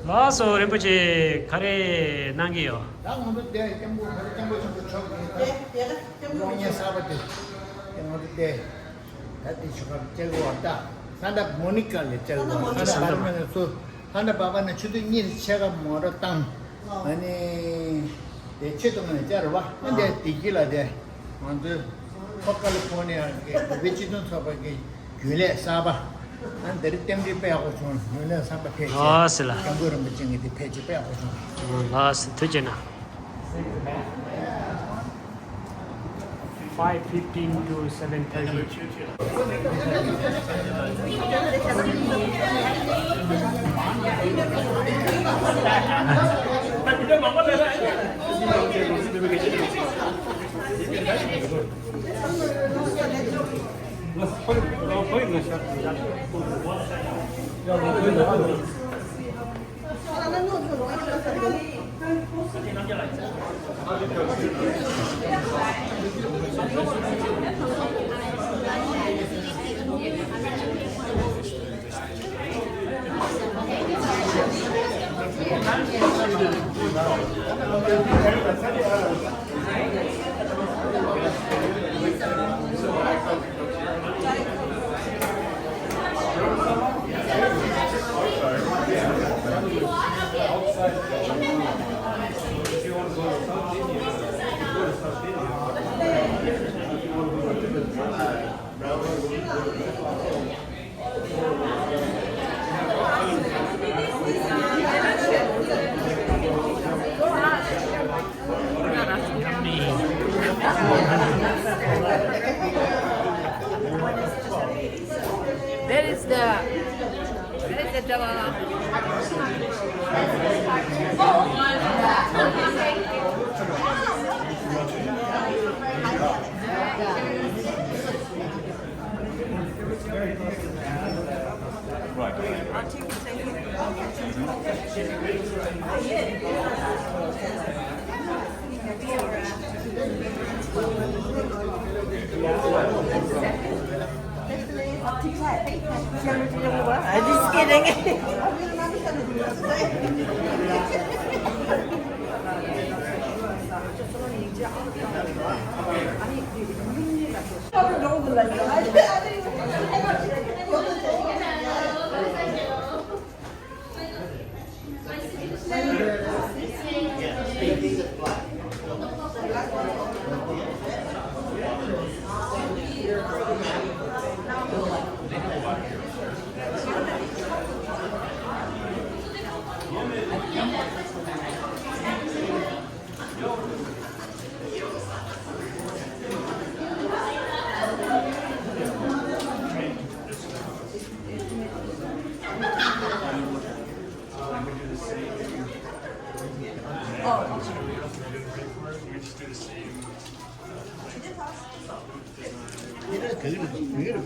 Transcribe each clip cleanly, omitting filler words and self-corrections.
와서 렘프치 카레 난기요. 당원도 돼 전부 전부 쳐. 용이야 사바데. 영어도 돼. 다들 저거 제거 왔다. 산다 모니카를 제거. 산다 가면 또 산다 바바는 주도 일 제가 뭐라 땅. 아니 내 최동은 자로 봐. 근데 디길라 돼. 먼저 캘리포니아 베지돈 사바게 귤레 사바. 난 데리 때문에 빼고 좀 눈에 삼바 패지. 아, 슬라. 경고를 맺증이 패지 빼고 좀. 라스 되잖아. 5:15 to 7:30. That is the Dalai Lama. Just kidding.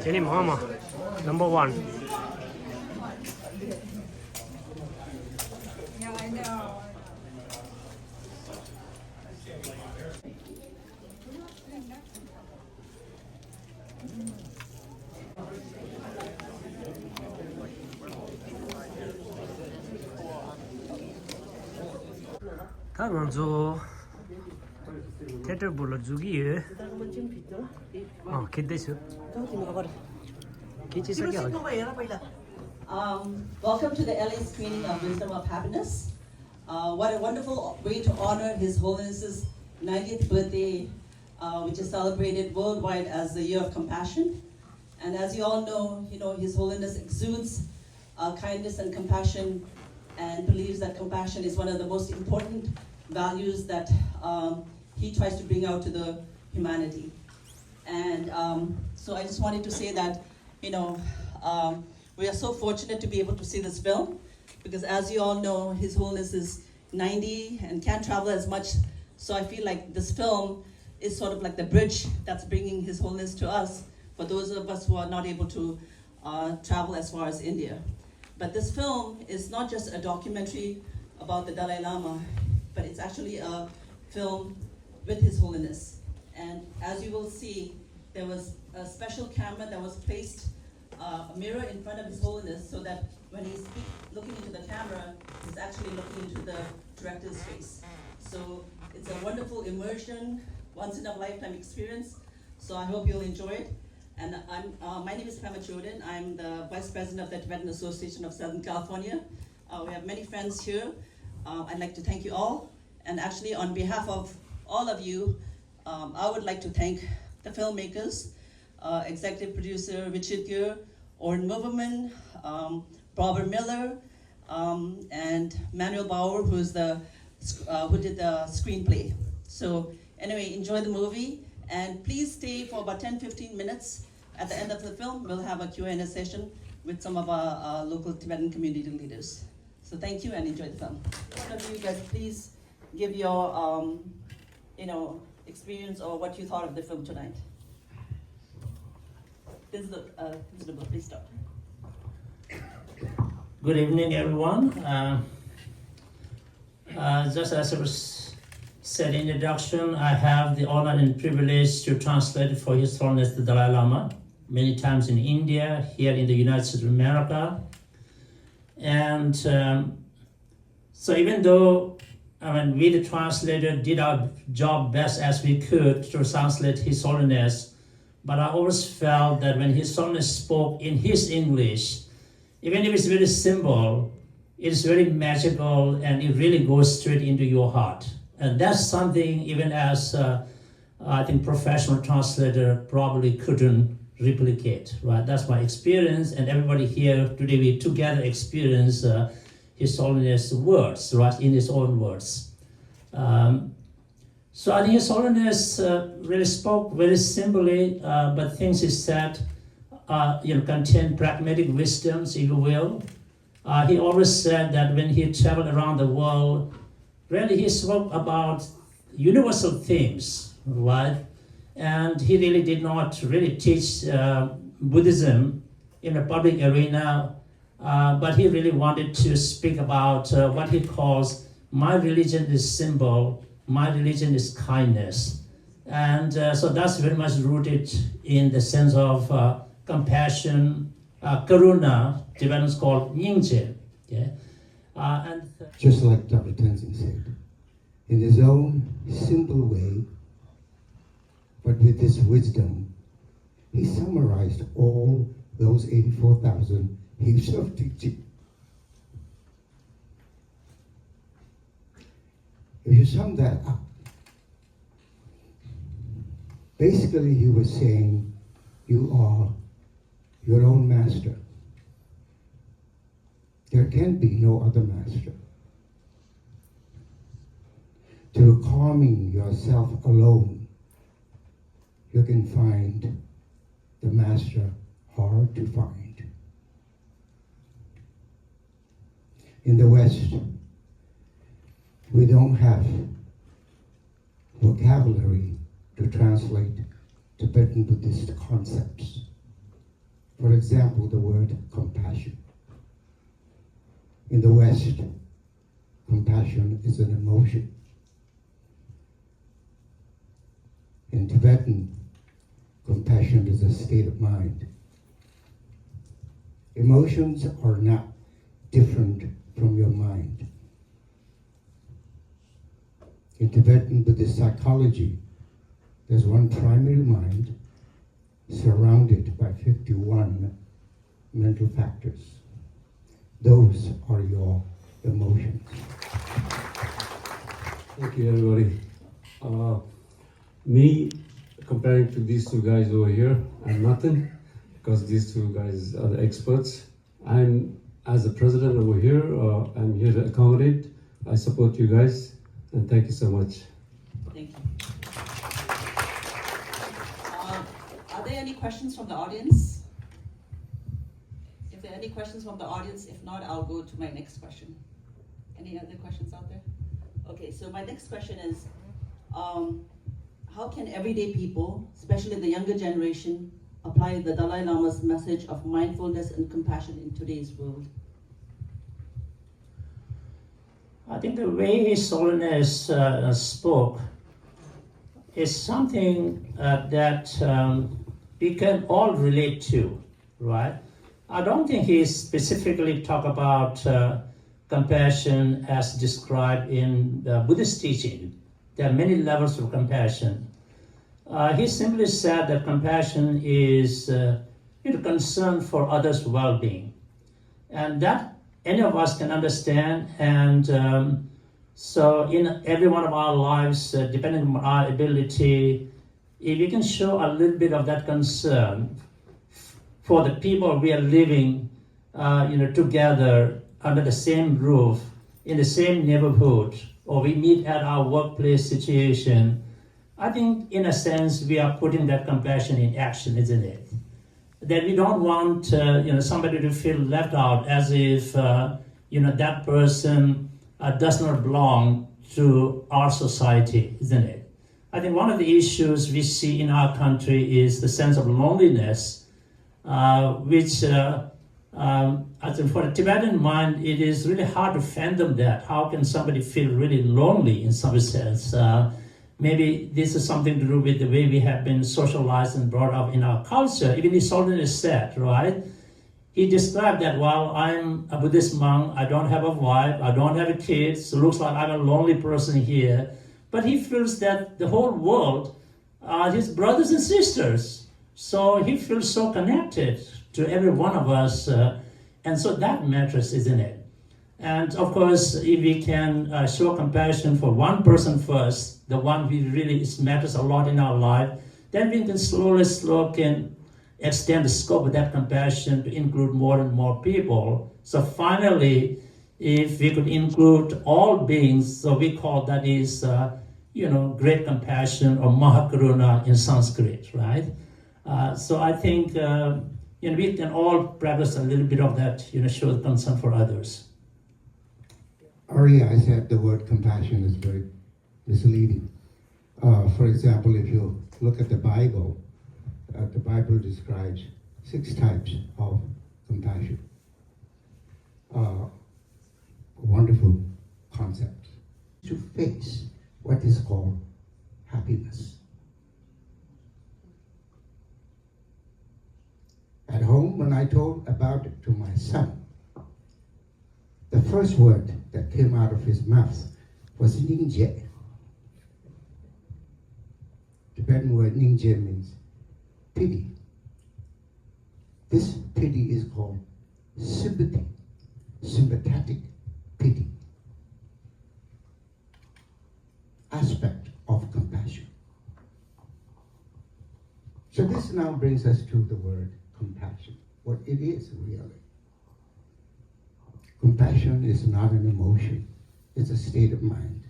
Jenny Mama, number 1. Yeah, I know. 다 먼저 테이터 볼러 주기에 기대죠. Welcome to the LA screening of Wisdom of Happiness. What a wonderful way to honor His Holiness's 90th birthday, which is celebrated worldwide as the Year of Compassion. And as you all know, His Holiness exudes kindness and compassion, and believes that compassion is one of the most important values that he tries to bring out to the humanity. And so I just wanted to say that, we are so fortunate to be able to see this film, because as you all know, His Holiness is 90 and can't travel as much. So I feel like this film is sort of like the bridge that's bringing His Holiness to us, for those of us who are not able to travel as far as India. But this film is not just a documentary about the Dalai Lama, but it's actually a film with His Holiness. And as you will see, there was a special camera that was placed, a mirror in front of His Holiness, so that when he speaks, looking into the camera is actually looking into the director's face. So it's a wonderful immersion, once in a lifetime experience. So I hope you'll enjoy it. And my name is Pema Choden. I'm the Vice President of the Tibetan Association of Southern California. We have many friends here. I'd like to thank you all. And actually, on behalf of all of you, I would like to thank the filmmakers, executive producer Richard Gere, Orrin Moverman, Robert Miller, and Manuel Bauer, who did the screenplay. So anyway, enjoy the movie, and please stay for about 10-15 minutes. At the end of the film, we'll have a Q&A session with some of our local Tibetan community leaders. So thank you and enjoy the film. One of you guys, please give your experience or what you thought of the film tonight. This is the book. Please start. Good evening, everyone. Just as I was said in the introduction, I have the honor and privilege to translate for His Holiness the Dalai Lama many times in India, here in the United States of America. And so even though we, the translator, did our job best as we could to translate His Holiness, but I always felt that when His Holiness spoke in his English, even if it's very simple, it's very magical and it really goes straight into your heart. And that's something even as I think professional translator probably couldn't replicate, right? That's my experience, and everybody here today, we together experience His Holiness' words, right, in his own words. So I think His Holiness really spoke very simply, but things he said contain pragmatic wisdoms, if you will. He always said that when he traveled around the world, really he spoke about universal themes, right? And he really did not really teach Buddhism in a public arena, but he really wanted to speak about what he calls, my religion is simple, my religion is kindness. And so that's very much rooted in the sense of compassion, karuna, Tibetans call nyingche. Yeah? Just like Dr. Tenzin said, in his own simple way, but with his wisdom, he summarized all those 84,000 heaps of teaching. If you sum that up, basically he was saying, you are your own master. There can be no other master. Through calming yourself alone, you can find the master hard to find. In the West, we don't have vocabulary to translate Tibetan Buddhist concepts. For example, the word compassion. In the West, compassion is an emotion. In Tibetan, compassion is a state of mind. Emotions are not different from your mind. In Tibetan Buddhist psychology, there's one primary mind surrounded by 51 mental factors. Those are your emotions. Thank you, everybody. Me, comparing to these two guys over here, I'm nothing, because these two guys are the experts. I'm, as the president over here, I'm here to accommodate. I support you guys, and thank you so much. Thank you. Are there any questions from the audience? If there are any questions from the audience, if not, I'll go to my next question. Any other questions out there? Okay, so my next question is, how can everyday people, especially the younger generation, apply the Dalai Lama's message of mindfulness and compassion in today's world? I think the way His Holiness spoke is something that we can all relate to, right? I don't think he specifically talked about compassion as described in the Buddhist teaching. There are many levels of compassion. He simply said that compassion is concern for others' well-being, and that any of us can understand. And so in every one of our lives, depending on our ability, if we can show a little bit of that concern for the people we are living together under the same roof, in the same neighborhood, or we meet at our workplace situation, I think in a sense we are putting that compassion in action, isn't it? That we don't want somebody to feel left out, as if that person does not belong to our society, isn't it? I think one of the issues we see in our country is the sense of loneliness, which I think for the Tibetan mind, it is really hard to fathom that. How can somebody feel really lonely in some sense? Maybe this is something to do with the way we have been socialized and brought up in our culture. Even His Holiness said, right? He described that, well, I'm a Buddhist monk, I don't have a wife, I don't have a kid, so it looks like I'm a lonely person here. But he feels that the whole world are his brothers and sisters. So he feels so connected to every one of us. And so that matters, isn't it? And of course, if we can show compassion for one person first, the one who really matters a lot in our life, then we can slowly can extend the scope of that compassion to include more and more people. So finally, if we could include all beings, so we call that is, great compassion, or Mahakaruna in Sanskrit, right? So I think we can all practice a little bit of that, show the concern for others. Earlier I said the word compassion is very misleading. For example, if you look at the Bible describes 6 types of compassion. Wonderful concepts. To face what is called happiness. At home, when I told about it to my son, the first word that came out of his mouth was Ningje. Tibetan word Ningje means pity. This pity is called sympathy, sympathetic pity. Aspect of compassion. So this now brings us to the word compassion, what it is really. Compassion is not an emotion, it's a state of mind,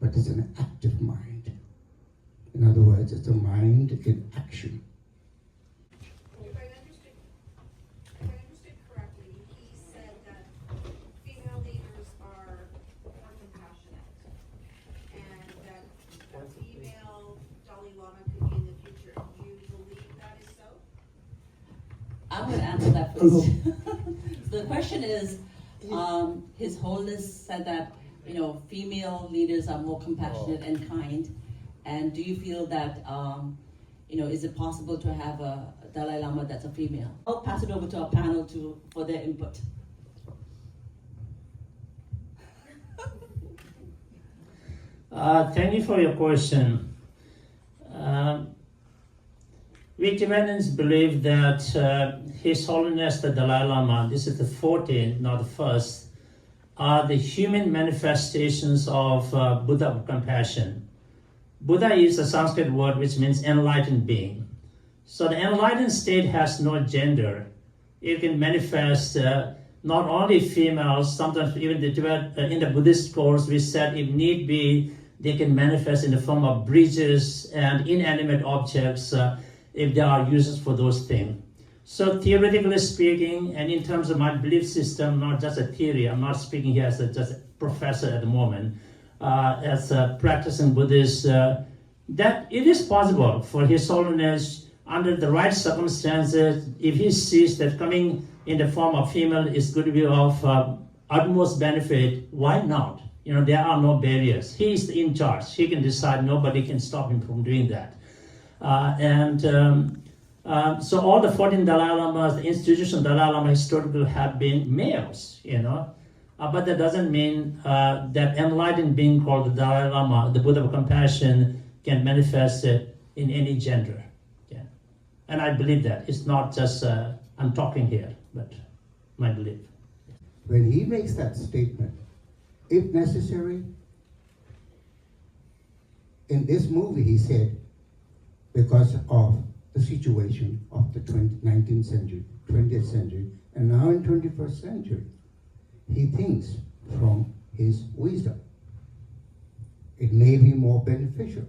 but it's an active mind. In other words, it's a mind in action. If I understood correctly, he said that female leaders are more compassionate, and that a female Dalai Lama could be in the future. Do you believe that is so? I'm going to answer that first. The question is, His Holiness said that, female leaders are more compassionate and kind. And do you feel that, is it possible to have a Dalai Lama that's a female? I'll pass it over to our panel for their input. Thank you for your question. We Tibetans believe that His Holiness the Dalai Lama, this is the 14th, not the first, are the human manifestations of Buddha of compassion. Buddha is a Sanskrit word which means enlightened being. So the enlightened state has no gender. It can manifest not only females, sometimes even in the Buddhist course we said if need be, they can manifest in the form of bridges and inanimate objects if there are uses for those things. So theoretically speaking, and in terms of my belief system, not just a theory, I'm not speaking here as just a professor at the moment, as a practicing Buddhist, that it is possible for His Holiness, under the right circumstances, if he sees that coming in the form of female is going to be of utmost benefit, why not? There are no barriers. He is in charge. He can decide. Nobody can stop him from doing that. So all the 14 Dalai Lamas, the institutional Dalai Lama historically have been males, but that doesn't mean that enlightened being called the Dalai Lama, the Buddha of compassion, can manifest it in any gender. Yeah. And I believe that. It's not just, I'm talking here, but my belief. When he makes that statement, if necessary, in this movie he said, because of the situation of the 19th century, 20th century, and now in 21st century, he thinks from his wisdom. It may be more beneficial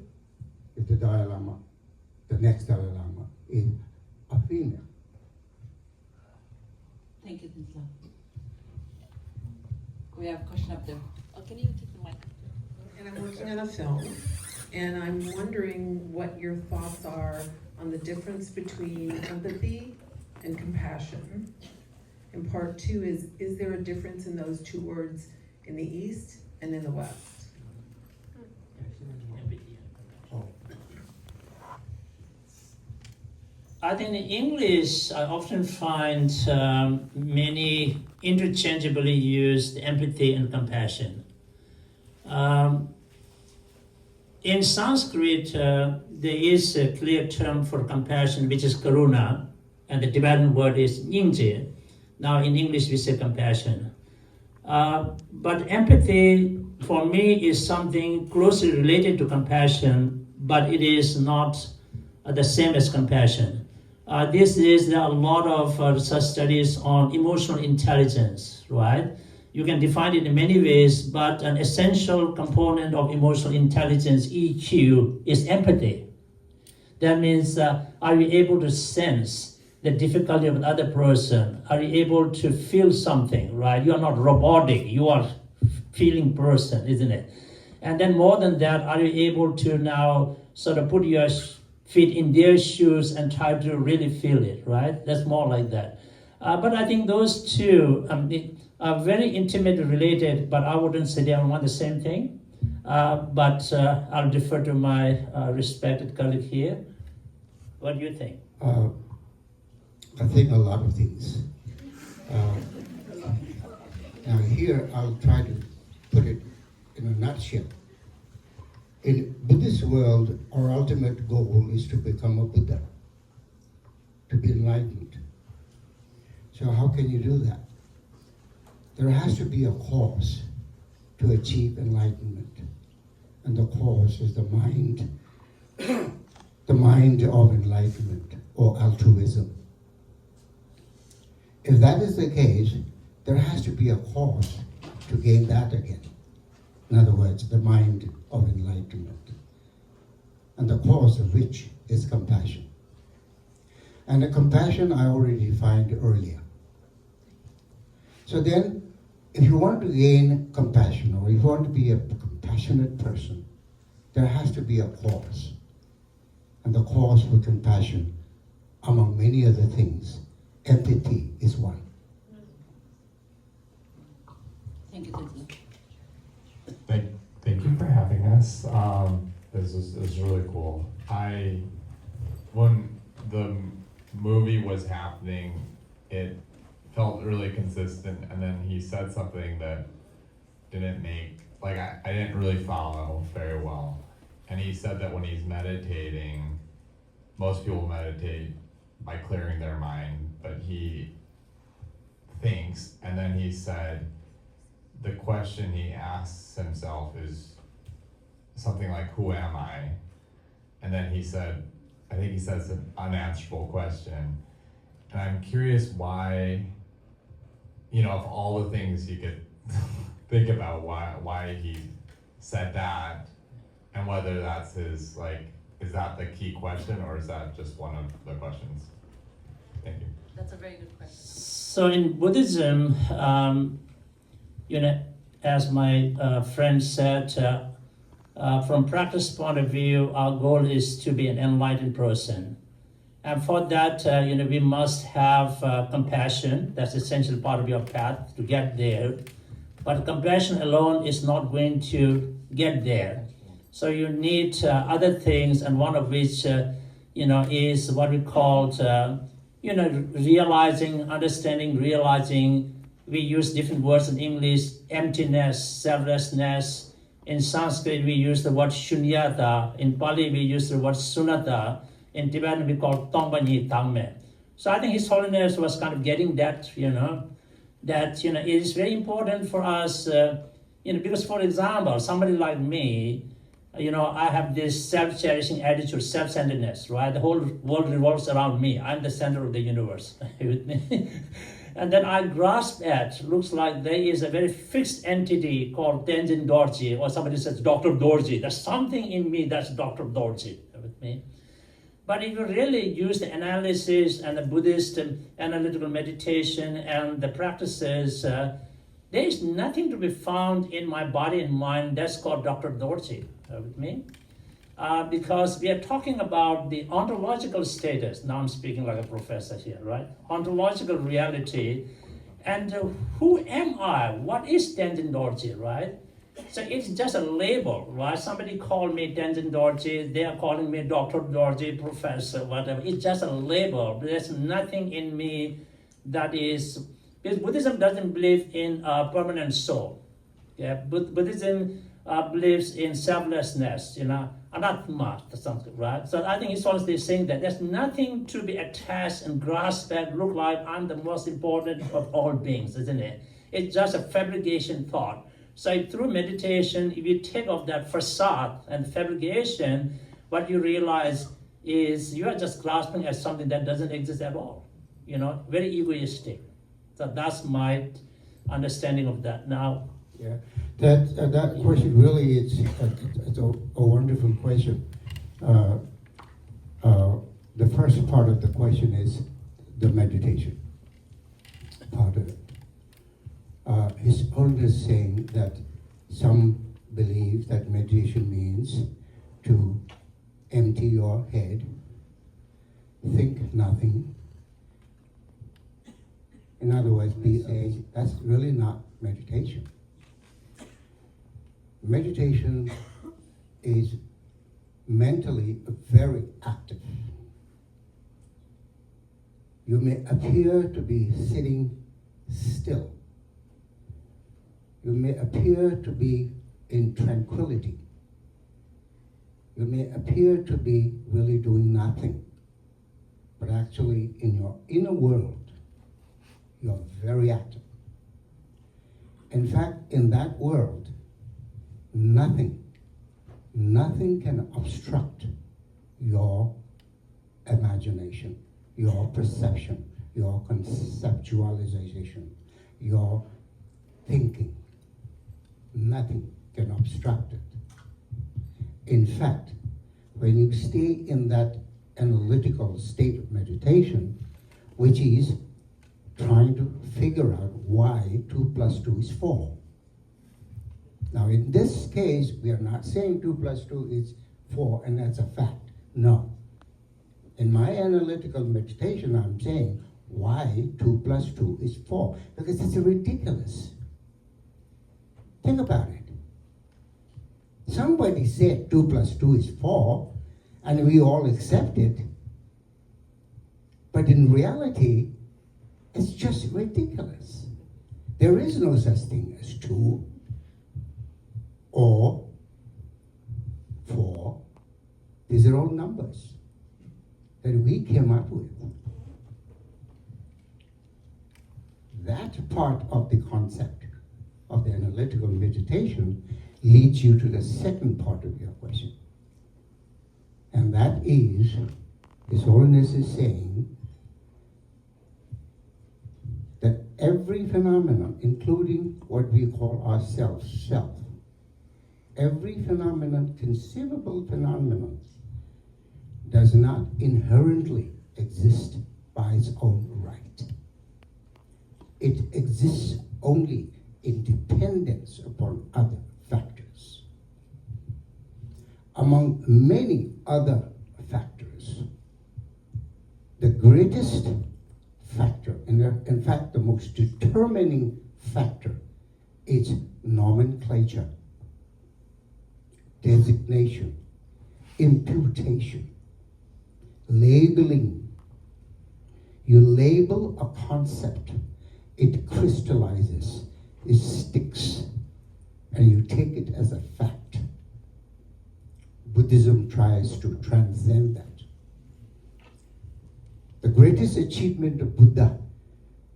if the Dalai Lama, the next Dalai Lama, is a female. Thank you, Tisla. We have a question up there. Oh, can you take the mic? And I'm working on a film, and I'm wondering what your thoughts are on the difference between empathy and compassion. And part two is there a difference in those two words in the East and in the West? I think in English, I often find many interchangeably used empathy and compassion. In Sanskrit, there is a clear term for compassion, which is karuna, and the Tibetan word is nyingje. Now in English, we say compassion. But empathy, for me, is something closely related to compassion, but it is not the same as compassion. These days, there are a lot of research studies on emotional intelligence, right? You can define it in many ways, but an essential component of emotional intelligence, EQ, is empathy. That means, are you able to sense the difficulty of another person? Are you able to feel something, right? You are not robotic, you are feeling person, isn't it? And then more than that, are you able to now sort of put your feet in their shoes and try to really feel it, right? That's more like that. But I think those two are very intimately related, but I wouldn't say they are one the same thing. But I'll defer to my respected colleague here. What do you think? I think a lot of things. Now here, I'll try to put it in a nutshell. In Buddhist world, our ultimate goal is to become a Buddha, to be enlightened. So how can you do that? There has to be a cause to achieve enlightenment. And the cause is the mind, the mind of enlightenment or altruism. If that is the case, there has to be a cause to gain that again. In other words, the mind of enlightenment. And the cause of which is compassion. And the compassion I already defined earlier. So then, if you want to gain compassion, or if you want to be a compassionate person, there has to be a cause. And the cause for compassion, among many other things, empathy is one. Thank you, Tisla. Thank you for having us. This is really cool. When the movie was happening, it felt really consistent, and then he said something that didn't make, like I didn't really follow very well. And he said that when he's meditating, most people meditate by clearing their mind, but he thinks, and then he said, the question he asks himself is something like, who am I? And then he said, I think he says an unanswerable question. And I'm curious why, of all the things you could think about why he said that, and whether that's his, is that the key question, or is that just one of the questions? Thank you. That's a very good question. So in Buddhism, as my friend said, from practice point of view, our goal is to be an enlightened person. And for that, we must have compassion. That's an essential part of your path to get there. But compassion alone is not going to get there. So you need other things, and one of which is what we call, realizing, understanding, realizing. We use different words in English: emptiness, selflessness. In Sanskrit, we use the word shunyata. In Pali, we use the word sunnata. In Tibetan, we call tongpanyi tangme. So I think His Holiness was kind of getting that, that it is very important for us, because, for example, somebody like me, I have this self-cherishing attitude, self-centeredness, right? The whole world revolves around me. I'm the center of the universe. With me. And then I grasp at, looks like there is a very fixed entity called Tenzin Dorji, or somebody says Dr. Dorji. There's something in me that's Dr. Dorji with me. But if you really use the analysis and the Buddhist analytical meditation and the practices, there is nothing to be found in my body and mind that's called Dr. Dorji with me. Because we are talking about the ontological status. Now I'm speaking like a professor here, right? Ontological reality. And who am I? What is Tenzin Dorji, right? So it's just a label, right? Somebody called me Tenzin Dorji. They are calling me Dr. Dorji, professor, whatever. It's just a label. There's nothing in me that is... Because Buddhism doesn't believe in a permanent soul. Yeah? Buddhism believes in selflessness, anatma, something, right? So I think His Holiness is saying that there's nothing to be attached and grasped that look like I'm the most important of all beings, isn't it? It's just a fabrication thought. So through meditation, if you take off that facade and fabrication, what you realize is you are just grasping at something that doesn't exist at all, very egoistic. So that's my understanding of that. Now, yeah, that question really it's a wonderful question. The first part of the question is the meditation part of it. His Holiness is saying that some believe that meditation means to empty your head, think nothing. In other words, that's really not meditation. Meditation is mentally very active. You may appear to be sitting still. You may appear to be in tranquility. You may appear to be really doing nothing. But actually, in your inner world, you're very active. In fact, in that world, nothing can obstruct your imagination, your perception, your conceptualization, your thinking. Nothing can obstruct it. In fact, when you stay in that analytical state of meditation, which is trying to figure out why 2 + 2 is 4. Now, in this case, we are not saying 2 + 2 is 4, and that's a fact. No. In my analytical meditation, I'm saying why 2 + 2 is 4, because it's ridiculous. Think about it. Somebody said 2 + 2 is 4, and we all accept it. But in reality, it's just ridiculous. There is no such thing as 2 or 4. These are all numbers that we came up with. That part of the concept of the analytical meditation leads you to the second part of your question. And that is, His Holiness is saying that every phenomenon, including what we call ourselves, self, every phenomenon, conceivable phenomenon, does not inherently exist by its own right. It exists only in dependence upon other factors. Among many other factors, the greatest factor, and in fact the most determining factor, is nomenclature, designation, imputation. labeling. You label a concept, it crystallizes, it sticks, and you take it as a fact. Buddhism tries to transcend that. The greatest achievement of Buddha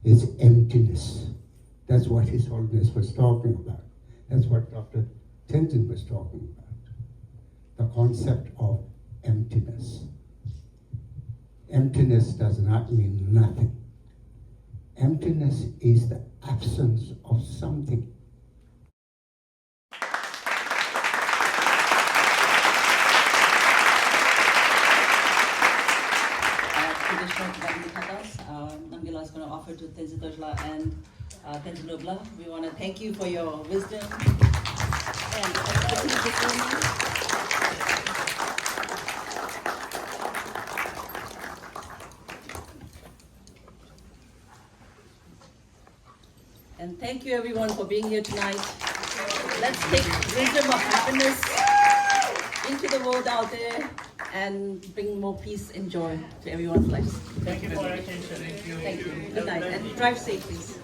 is emptiness. That's what His Holiness was talking about. That's what Dr. Tenzin was talking about. The concept of emptiness. Emptiness does not mean nothing. Emptiness is the absence of something. Traditional Tibetan kathas. Namgyala is going to offer to Tenzin Dorjla and Tenzin Lobla. We want to thank you for your wisdom and expertise this evening. And thank you everyone for being here tonight. Let's take wisdom of happiness into the world out there and bring more peace and joy to everyone's lives. Thank you for your attention. Thank you. Thank you. Good night and drive safe, please.